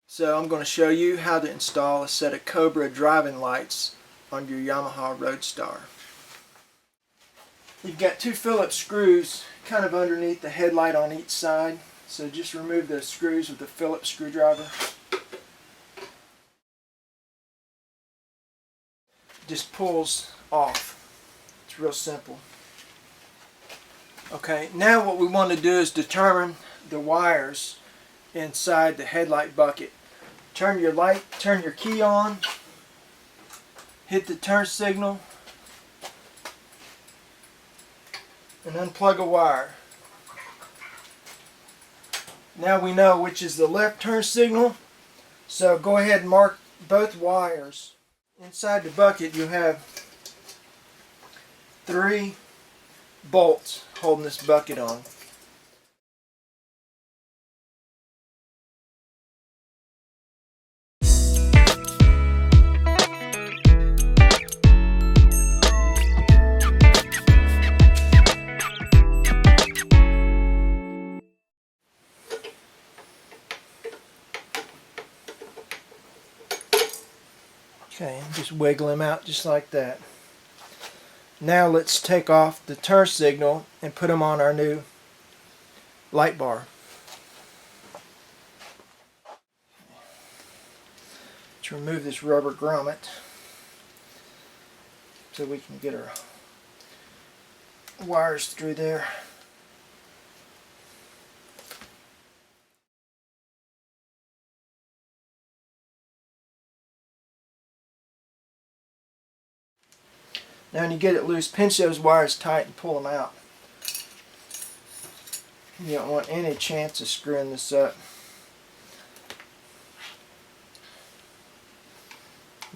So I'm going to show you how to install a set of Cobra driving lights on your Yamaha Roadstar. You've got two Phillips screws kind of underneath the headlight on each side. So just remove those screws with the Phillips screwdriver. Just pulls off. It's real simple. Okay, now what we want to do is determine the wires inside the headlight bucket. Turn your key on, hit the turn signal, and unplug a wire. Now we know which is the left turn signal, so go ahead and mark both wires. Inside the bucket you have 3 bolts holding this bucket on. Okay, just wiggle them out just like that. Now let's take off the turn signal and put them on our new light bar. Let's remove this rubber grommet so we can get our wires through there. Now when you get it loose, pinch those wires tight and pull them out. You don't want any chance of screwing this up.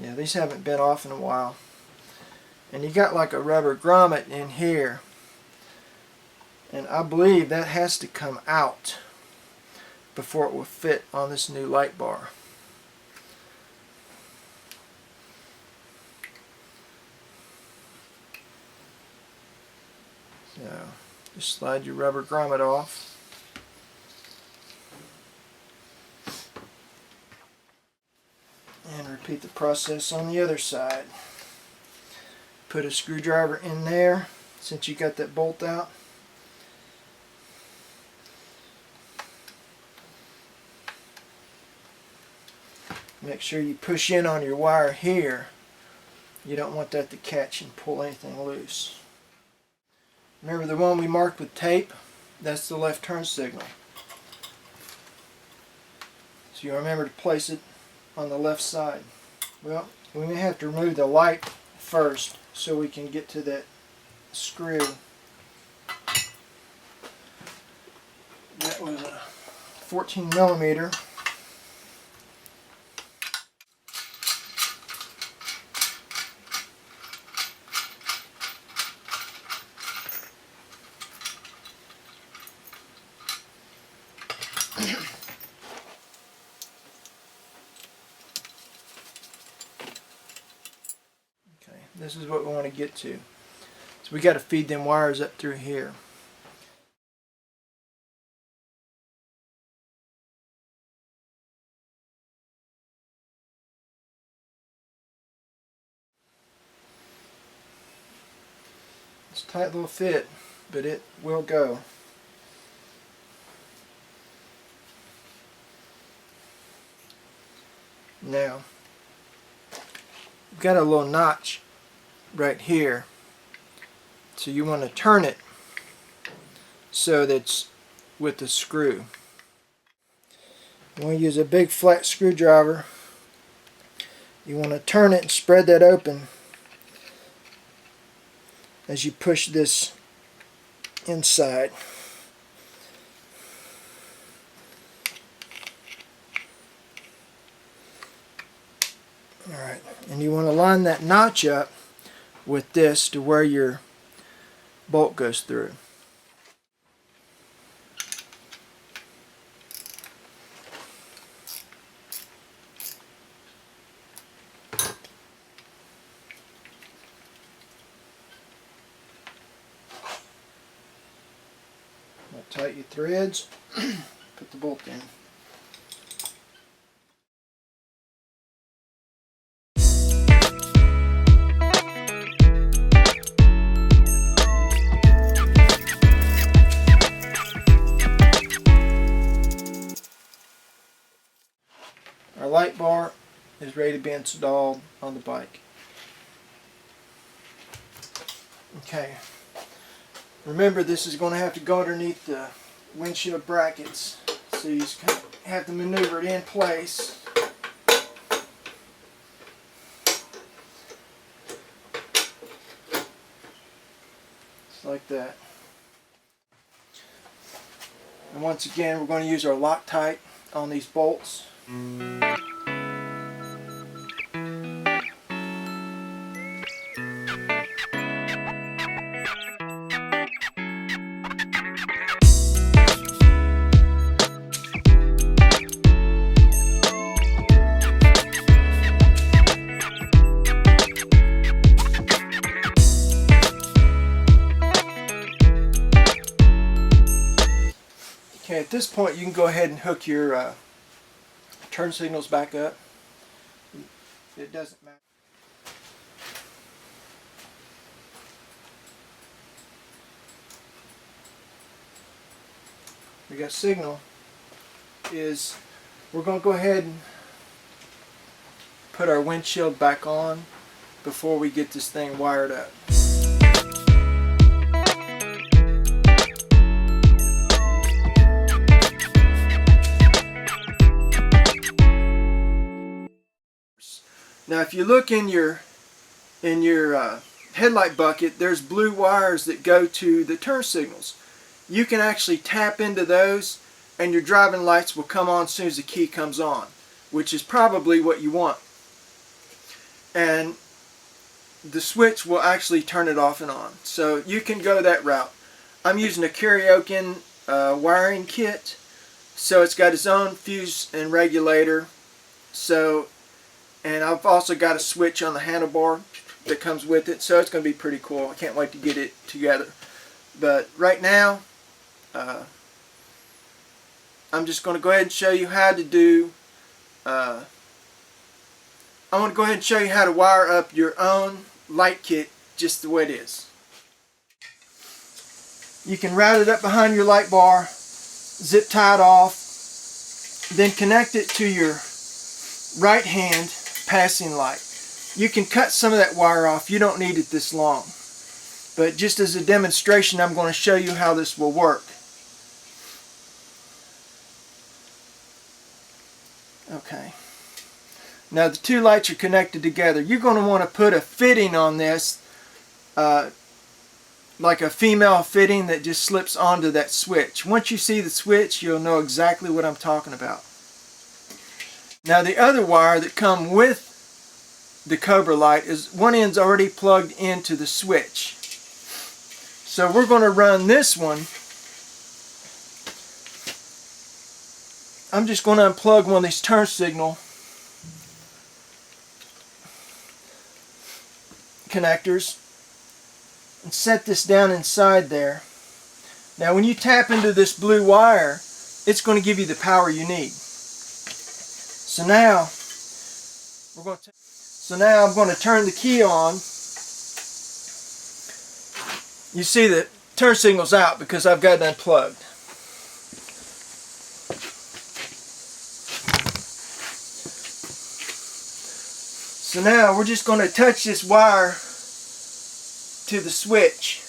Yeah, these haven't been off in a while. And you got like a rubber grommet in here. And I believe that has to come out before it will fit on this new light bar. So just slide your rubber grommet off. And repeat the process on the other side. Put a screwdriver in there since you got that bolt out. Make sure you push in on your wire here. You don't want that to catch and pull anything loose. Remember the one we marked with tape? That's the left turn signal. So you remember to place it on the left side. Well, we may have to remove the light first so we can get to that screw. That was a 14 millimeter. Okay, this is what we want to get to. So we got to feed them wires up through here. It's a tight little fit, but it will go. Now, we've got a little notch right here, so you want to turn it so that it's with the screw. You want to use a big flat screwdriver. You want to turn it and spread that open as you push this inside. Alright, and you want to line that notch up with this to where your bolt goes through. Now tighten your threads, put the bolt in. light bar is ready to be installed on the bike. Okay, remember this is going to have to go underneath the windshield brackets, so you just kind of have to maneuver it in place. Just like that. And once again, we're going to use our Loctite on these bolts. Okay, at this point you can go ahead and hook your turn signals back up. It doesn't matter. We got signal is we're going to go ahead and put our windshield back on before we get this thing wired up. Now if you look in your headlight bucket, there's blue wires that go to the turn signals. You can actually tap into those and your driving lights will come on as soon as the key comes on, which is probably what you want. And the switch will actually turn it off and on. So you can go that route. I'm using a karaoke wiring kit, so it's got its own fuse and regulator. And I've also got a switch on the handlebar that comes with it, so it's going to be pretty cool. I can't wait to get it together. But right now, I'm just going to go ahead and show you how to do, I want to go ahead and show you how to wire up your own light kit just the way it is. You can route it up behind your light bar, zip tie it off, then connect it to your right hand passing light. You can cut some of that wire off. You don't need it this long. But just as a demonstration, I'm going to show you how this will work. Okay. Now the two lights are connected together. You're going to want to put a fitting on this, like a female fitting that just slips onto that switch. Once you see the switch, you'll know exactly what I'm talking about. Now the other wire that comes with the Cobra light is one end's already plugged into the switch. So we're going to run this one. I'm just going to unplug one of these turn signal connectors and set this down inside there. Now when you tap into this blue wire, it's going to give you the power you need. So now I'm going to turn the key on. You see the turn signal's out because I've got it unplugged. So now we're just going to touch this wire to the switch.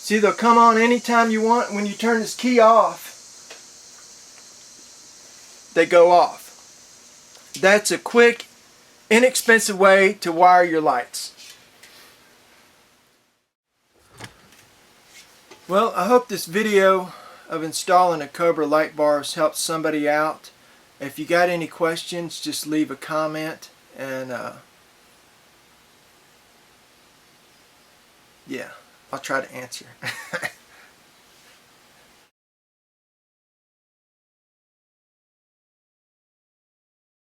See, they'll come on anytime you want. When you turn this key off, they go off. That's a quick, inexpensive way to wire your lights. Well, I hope this video of installing a Cobra light bar has helped somebody out. If you got any questions, just leave a comment, and yeah, I'll try to answer.